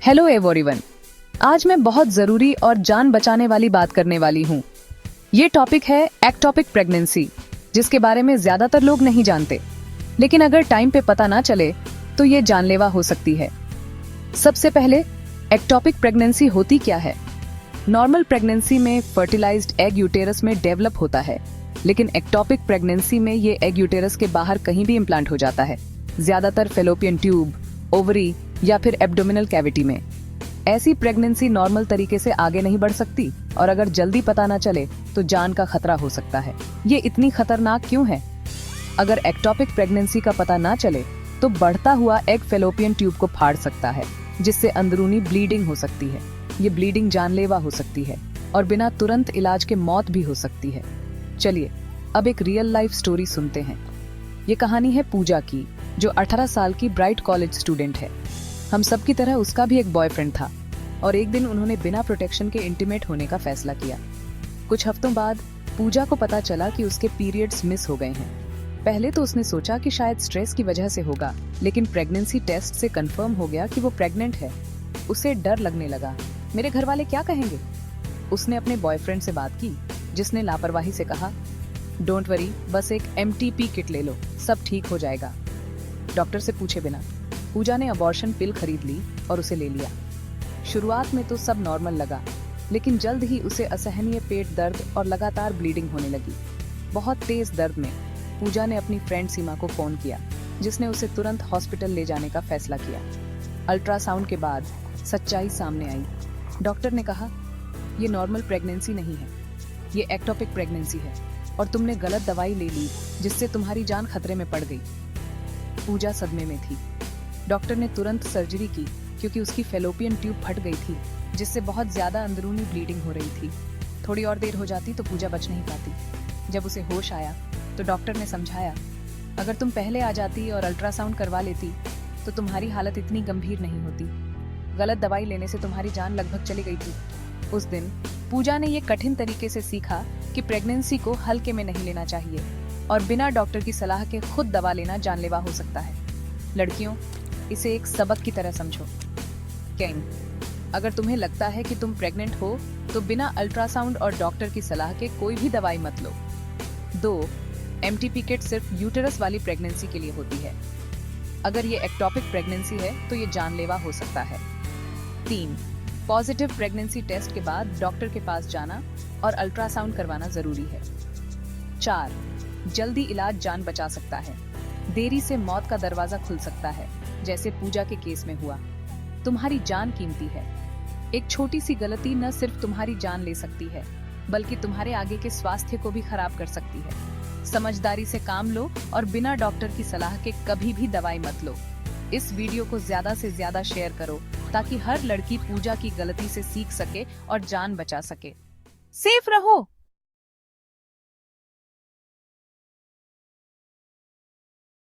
Hello everyone. आज मैं बहुत जरूरी और जान बचाने वाली बात करने वाली हूँ। ये टॉपिक है एक्टोपिक प्रेगनेंसी, जिसके बारे में ज्यादातर लोग नहीं जानते, लेकिन अगर टाइम पे पता ना चले तो ये जानलेवा हो सकती है। सबसे पहले, एक्टोपिक प्रेगनेंसी होती क्या है? नॉर्मल प्रेगनेंसी में फर्टिलाइज्ड एग यूटेरस में डेवलप होता है, लेकिन एक्टोपिक प्रेगनेंसी में ये एग यूटेरस के बाहर कहीं भी इम्प्लांट हो जाता है, ज्यादातर फेलोपियन ट्यूब, ओवरी या फिर एब्डोमिनल कैविटी में। ऐसी प्रेगनेंसी नॉर्मल तरीके से आगे नहीं बढ़ सकती और अगर जल्दी पता ना चले तो जान का खतरा हो सकता है। ये इतनी खतरनाक क्यों है? अगर एक्टोपिक प्रेगनेंसी का पता ना चले तो बढ़ता हुआ एग फेलोपियन ट्यूब को फाड़ सकता है, जिससे अंदरूनी ब्लीडिंग हो सकती है। ये ब्लीडिंग जानलेवा हो सकती है और बिना तुरंत इलाज के मौत भी हो सकती है। चलिए अब एक रियल लाइफ स्टोरी सुनते हैं। ये कहानी है पूजा की, जो 18 साल की ब्राइट कॉलेज स्टूडेंट है। हम सब की तरह उसका भी एक बॉयफ्रेंड था और एक दिन उन्होंने बिना प्रोटेक्शन के इंटीमेट होने का फैसला किया। कुछ हफ्तों बाद पूजा को पता चला कि उसके पीरियड्स मिस हो गए हैं। पहले तो उसने सोचा कि शायद स्ट्रेस की वजह से होगा, लेकिन प्रेगनेंसी टेस्ट से कंफर्म हो गया कि वो प्रेग्नेंट है। उसे डर लगने लगा, मेरे घर वाले क्या कहेंगे? उसने अपने बॉयफ्रेंड से बात की, जिसने लापरवाही से कहा, डोंट वरी, बस एक MTP किट ले लो, सब ठीक हो जाएगा। डॉक्टर से पूछे बिना पूजा ने अबॉर्शन पिल खरीद ली और उसे ले लिया। शुरुआत में तो सब नॉर्मल लगा, लेकिन जल्द ही उसे असहनीय पेट दर्द और लगातार ब्लीडिंग होने लगी। बहुत तेज दर्द में पूजा ने अपनी फ्रेंड सीमा को फोन किया, जिसने उसे तुरंत हॉस्पिटल ले जाने का फैसला किया। अल्ट्रासाउंड के बाद सच्चाई सामने आई। डॉक्टर ने कहा, ये नॉर्मल प्रेगनेंसी नहीं है, ये एक्टोपिक प्रेगनेंसी है और तुमने गलत दवाई ले ली, जिससे तुम्हारी जान खतरे में पड़ गई। पूजा सदमे में थी। डॉक्टर ने तुरंत सर्जरी की, क्योंकि उसकी फेलोपियन ट्यूब फट गई थी, जिससे बहुत ज्यादा अंदरूनी ब्लीडिंग हो रही थी। थोड़ी और देर हो जाती तो पूजा बच नहीं पाती। जब उसे होश आया तो डॉक्टर ने समझाया, अगर तुम पहले आ जाती और अल्ट्रासाउंड करवा लेती तो तुम्हारी हालत इतनी गंभीर नहीं होती। गलत दवाई लेने से तुम्हारी जान लगभग चली गई थी। उस दिन पूजा ने ये कठिन तरीके से सीखा कि प्रेगनेंसी को हल्के में नहीं लेना चाहिए और बिना डॉक्टर की सलाह के खुद दवा लेना जानलेवा हो सकता है। लड़कियों, इसे एक सबक की तरह समझो। कैन, अगर तुम्हें लगता है कि तुम प्रेग्नेंट हो तो बिना अल्ट्रासाउंड और डॉक्टर की सलाह के कोई भी दवाई मत लो। 2. MTP किट सिर्फ यूटेरस वाली प्रेगनेंसी के लिए होती है। अगर ये एक्टोपिक प्रेगनेंसी है तो ये जानलेवा हो सकता है। 3. पॉजिटिव प्रेगनेंसी टेस्ट के बाद डॉक्टर के पास जाना और अल्ट्रासाउंड करवाना जरूरी है। 4. जल्दी इलाज जान बचा सकता है, देरी से मौत का दरवाजा खुल सकता है, जैसे पूजा के केस में हुआ। तुम्हारी जान कीमती है। एक छोटी सी गलती न सिर्फ तुम्हारी जान ले सकती है, बल्कि तुम्हारे आगे के स्वास्थ्य को भी खराब कर सकती है। समझदारी से काम लो और बिना डॉक्टर की सलाह के कभी भी दवाई मत लो। इस वीडियो को ज्यादा से ज्यादा शेयर करो, ताकि हर लड़की पूजा की गलती से सीख सके और जान बचा सके। सेफ रहो।